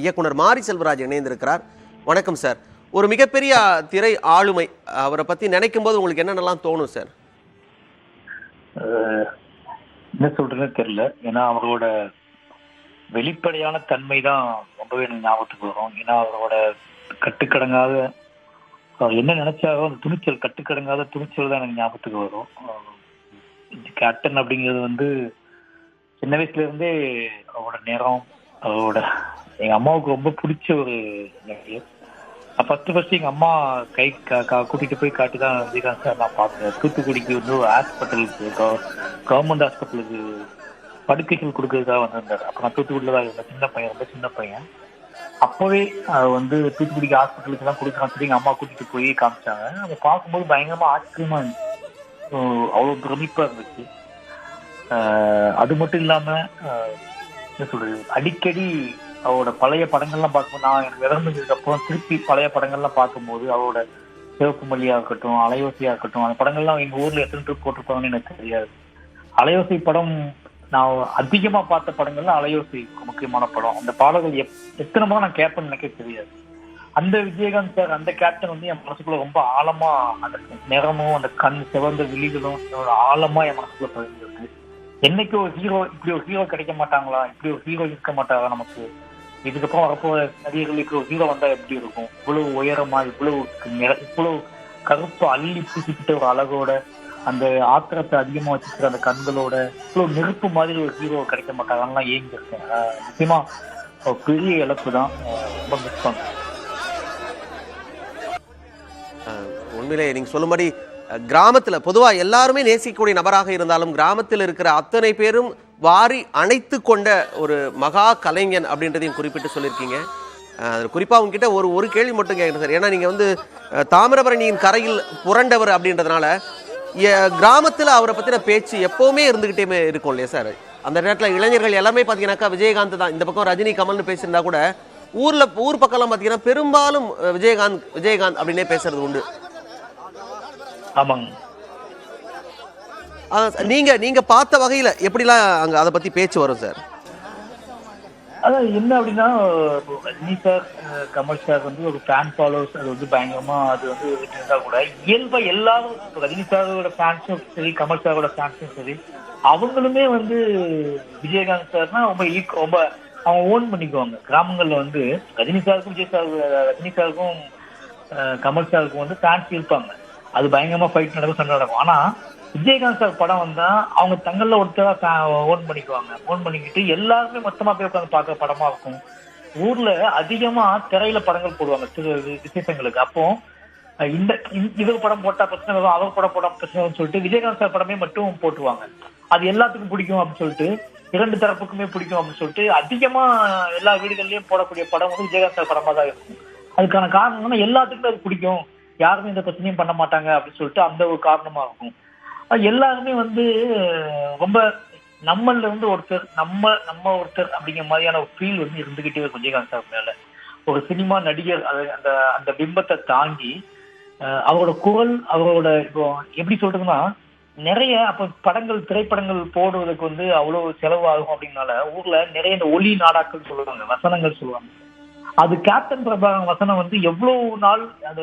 இயக்குனர் மாரி செல்வராஜ் இணைந்திருக்கிறார். வணக்கம் சார். ஒரு மிகப்பெரிய திரை ஆளுமை, அவரை பத்தி நினைக்கும் போது உங்களுக்கு என்னென்னலாம் தோணும் சார்? என்ன சொல்றதுன்னு தெரியல. ஏன்னா அவரோட வெளிப்படையான தன்மை தான் ரொம்பவே எனக்கு ஞாபகத்துக்கு வரும். ஏன்னா அவரோட கட்டுக்கடங்காத, அவர் என்ன நினைச்சாரோ அந்த துணிச்சல், கட்டுக்கடங்காத துணிச்சல் தான் எனக்கு ஞாபகத்துக்கு வரும். கேப்டன் அப்படிங்கிறது வந்து சின்ன வயசுல இருந்தே அவரோட நேரம், அவரோட எங்க அம்மாவுக்கு ரொம்ப பிடிச்ச ஒரு நடிகர். ஃபர்ஸ்ட் எங்க அம்மா கை கூட்டிட்டு போய் காட்டிதான் விஜயகாந்த் சார் நான் பார்த்தேன். தூத்துக்குடிக்கு வந்து ஒரு ஹாஸ்பிட்டலுக்கு, கவர்மெண்ட் ஹாஸ்பிட்டலுக்கு படுக்கைகள் கொடுக்கறதுக்காக வந்திருந்தாரு. அப்ப நான் தூத்துக்குடியில தான் இருந்தேன், சின்ன பையன், ரொம்ப சின்ன பையன். அப்பவே வந்து தூத்துக்குடிக்கு ஹாஸ்பிட்டலுக்கு எல்லாம் கொடுக்குறான்னு சொல்லி எங்க அம்மா கூட்டிட்டு போய் காமிச்சாங்க. அதை பார்க்கும்போது பயங்கரமா ஆச்சரியமா இருந்துச்சு, அவ்வளவு பிரமிப்பா இருந்துச்சு. அது மட்டும் இல்லாம என்ன சொல்றது, அடிக்கடி அவரோட பழைய படங்கள்லாம் பார்க்கும்போது, நான் எனக்கு விளம்புறதுக்கு அப்புறம் திருப்பி பழைய படங்கள்லாம் பார்க்கும்போது அவரோட சிவப்பு மல்லியா இருக்கட்டும், அலையோசையா இருக்கட்டும், அந்த படங்கள்லாம் எங்க ஊர்ல எத்தனை ட்ரிப் போட்டிருப்பாங்கன்னு எனக்கு தெரியாது. அலையோசை படம் நான் அதிகமா பார்த்த படங்கள்ல அலையோசை முக்கியமான படம். அந்த பாடல்கள் எத்தனை முறை நான் கேட்பேன்னு எனக்கே தெரியாது. அந்த விஜயகாந்த் சார், அந்த கேப்டன் வந்து என் மனசுக்குள்ள ரொம்ப ஆழமா, அந்த நிறமும் அந்த கண் சிவந்த விழிகளும் ஆழமா என் மனசுக்குள்ள பதிஞ்சிருக்கு. என்னைக்கு ஒரு ஹீரோ, இப்படி ஒரு ஹீரோ கிடைக்க மாட்டாங்களா, இப்படி ஒரு ஹீரோ இருக்க மாட்டாங்களா, நமக்கு இதுக்கப்புறம் வரப்போற நடிகர்களுக்கு ஒரு ஹீரோ வந்தா எப்படி இருக்கும், இவ்வளவு உயரமா, இவ்வளவு கருப்பு அள்ளி பூசிக்கிட்ட ஒரு அழகோட, அந்த ஆத்திரத்தை அதிகமா வச்சுக்கிற அந்த கண்களோட, இவ்வளவு நெருப்பு மாதிரி ஒரு ஹீரோ கிடைக்க மாட்டாங்கலாம் ஏங்கி இருக்கேன். நிச்சயமா பெரிய இழப்பு தான், ரொம்ப மிஸ் பண்ணுறேன். உண்மையிலே நீங்க சொல்லும்படி கிராமத்துல பொதுவா எல்லாருமே நேசிக்கக்கூடிய நபராக இருந்தாலும் கிராமத்தில் இருக்கிற அத்தனை பேரும் வாரி அணைத்து கொண்ட ஒரு மகா கலைஞன் அப்படின்றதையும் குறிப்பிட்டு சொல்லியிருக்கீங்க. குறிப்பா உங்ககிட்ட ஒரு கேள்வி மட்டும் கேட்குறேன் சார். ஏன்னா நீங்க வந்து தாமிரபரணியின் கரையில் புரண்டவர் அப்படின்றதுனால கிராமத்துல அவரை பத்தின பேச்சு எப்பவுமே இருந்துகிட்டே இருக்கும் இல்லையா சார்? அந்த நேரத்தில் இளைஞர்கள் எல்லாமே பார்த்தீங்கன்னாக்கா விஜயகாந்த் தான். இந்த பக்கம் ரஜினி கமல்னு பேசியிருந்தா கூட ஊர் பக்கம்லாம் பார்த்தீங்கன்னா பெரும்பாலும் விஜயகாந்த் அப்படின்னே பேசுறது உண்டு. ஆமாங்க. நீங்க பார்த்த வகையில எப்படிலாம் அங்க அதை பத்தி பேச்சு வரும் சார்? அதான் என்ன அப்படின்னா, ரஜினி சார், கமல் சார் வந்து ஒரு ஃபேன் ஃபாலோவர்ஸ், அது வந்து பயங்கரமா அது வந்து இருந்தா கூட இயல்பா எல்லாரும் ரஜினி சாரோட ஃபேன்ஸும் சரி, கமல் சாரோட ஃபேன்ஸும் சரி, அவங்களுமே வந்து விஜயகாந்த் சார்னா ரொம்ப அவங்க ஓன் பண்ணிக்குவாங்க. கிராமங்கள்ல வந்து ரஜினி சாருக்கும் கமல் சாருக்கும் வந்து ஃபேன்ஸ் இருப்பாங்க. அது பயங்கரமா ஃபைட் நடக்கும், சண்டை நடக்கும். ஆனா விஜயகாந்த் சார் படம் வந்தா அவங்க தங்கள்ல ஒருத்தரா ஓன் பண்ணிக்குவாங்க. ஓன் பண்ணிக்கிட்டு எல்லாருமே மொத்தமா போய் உட்காந்து பார்க்க படமா இருக்கும். ஊர்ல அதிகமா திரையில படங்கள் போடுவாங்க விசேஷங்களுக்கு. அப்போ இவர் படம் போட்டா பிரச்சனை வரும், அவர் படம் போட்டா பிரச்சனை வரும்னு சொல்லிட்டு விஜயகாந்த் சார் படமே மட்டும் போட்டுருவாங்க. அது எல்லாத்துக்கும் பிடிக்கும் அப்படின்னு சொல்லிட்டு, இரண்டு தரப்புக்குமே பிடிக்கும் அப்படின்னு சொல்லிட்டு அதிகமா எல்லா வீடுகள்லயும் போடக்கூடிய படம் வந்து விஜயகாந்த் சார் படமா தான் இருக்கும். அதுக்கான காரணம்னா எல்லாத்துக்குமே அது பிடிக்கும், யாருமே இந்த பிரச்சனையும் பண்ண மாட்டாங்க அப்படின்னு சொல்லிட்டு அந்த ஒரு காரணமா இருக்கும். எல்லாருமே வந்து ரொம்ப நம்மள இருந்து ஒருத்தர், நம்ம ஒருத்தர் அப்படிங்கிற மாதிரியான ஒரு ஃபீல் வந்து இருந்துகிட்டே இருக்கும் விஜயகாந்த் சார் மேல. ஒரு சினிமா நடிகர் அந்த பிம்பத்தை தாண்டி அவரோட குரல், அவரோட இப்போ எப்படி சொல்றதுன்னா, நிறைய அப்ப திரைப்படங்கள் போடுவதற்கு வந்து அவ்வளவு செலவு ஆகும் அப்படின்னால ஊர்ல நிறைய இந்த ஒலி நாடாக்கள் சொல்லுவாங்க, வசனங்கள் சொல்லுவாங்க. அது கேப்டன் பிரபாகரன் வசனம் வந்து எவ்வளவு நாள் அது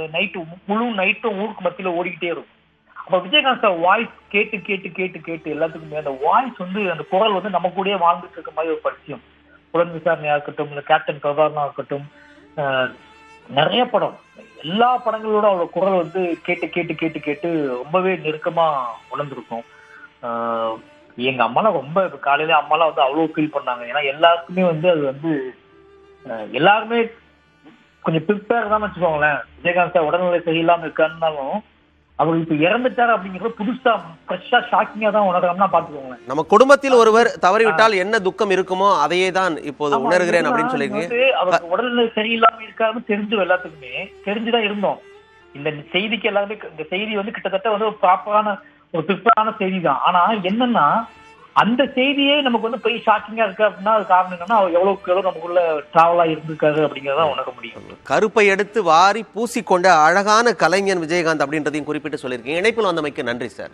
முழு நைட்டும் ஊருக்கு மத்தியில ஓடிக்கிட்டே இருக்கும். அப்ப விஜயகாந்த் சார் வாய்ஸ் கேட்டு கேட்டு கேட்டு கேட்டு எல்லாத்துக்குமே அந்த வாய்ஸ் வந்து, அந்த குரல் வந்து நம்ம கூடயே வாழ்ந்துட்டு இருக்க மாதிரி ஒரு பரிச்சயம். புலன் விசாரணையா இருக்கட்டும், இல்ல கேப்டன் பிரபாகரனா இருக்கட்டும், நிறைய படம், எல்லா படங்களோட அவரோட குரல் வந்து கேட்டு கேட்டு கேட்டு கேட்டு ரொம்பவே நெருக்கமா உணர்ந்திருக்கும். எங்க அம்மாலாம் ரொம்ப காலையில அம்மாலாம் வந்து அவ்வளவு ஃபீல் பண்ணாங்க. ஏன்னா எல்லாருக்குமே வந்து அது வந்து எல்லாருமே கொஞ்சம் ப்ரிப்பேர் தான் வச்சுக்கோங்களேன். விஜயகாந்த் சார் உடல்நிலை சரியில்லாம இருக்காருன்னாலும் அவர் இப்ப இறந்துட்டாரு அப்படிங்கிறது புதுசா ஃப்ரெஷ்ஷா ஷாக்கிங்கா தான் உணர்றோம்னா பாத்துக்கோங்களேன். நம்ம குடும்பத்தில் ஒருவர் தவறிவிட்டால் என்ன துக்கம் இருக்குமோ அதையே தான் இப்போது உணர்கிறேன் அப்படின்னு சொல்லிருக்கீங்க. அவருக்கு உடல்நிலை சரியில்லாம இருக்காருன்னு தெரிஞ்சு எல்லாத்துக்குமே தெரிஞ்சுதான் இருந்தோம். இந்த செய்திக்கு எல்லாருமே இந்த செய்தி வந்து கிட்டத்தட்ட வந்து ஒரு ப்ராப்பரான ஒரு ப்ரிப்பேரான செய்தி தான். ஆனா என்னன்னா, அந்த செய்தியே நமக்கு வந்து போய் ஷாக்கிங்கா இருக்கு அப்படின்னா அது காரணம் என்னன்னா, அவர் எவ்வளவு நமக்குள்ள டிராவலா இருந்திருக்காரு அப்படிங்கறத உணர முடியும். கருப்பை எடுத்து வாரி பூசிக்கொண்ட அழகான கலைஞன் விஜயகாந்த் அப்படின்றதையும் குறிப்பிட்டு சொல்லியிருக்கீங்க. இணைப்பில் வந்தமைக்கு நன்றி சார்.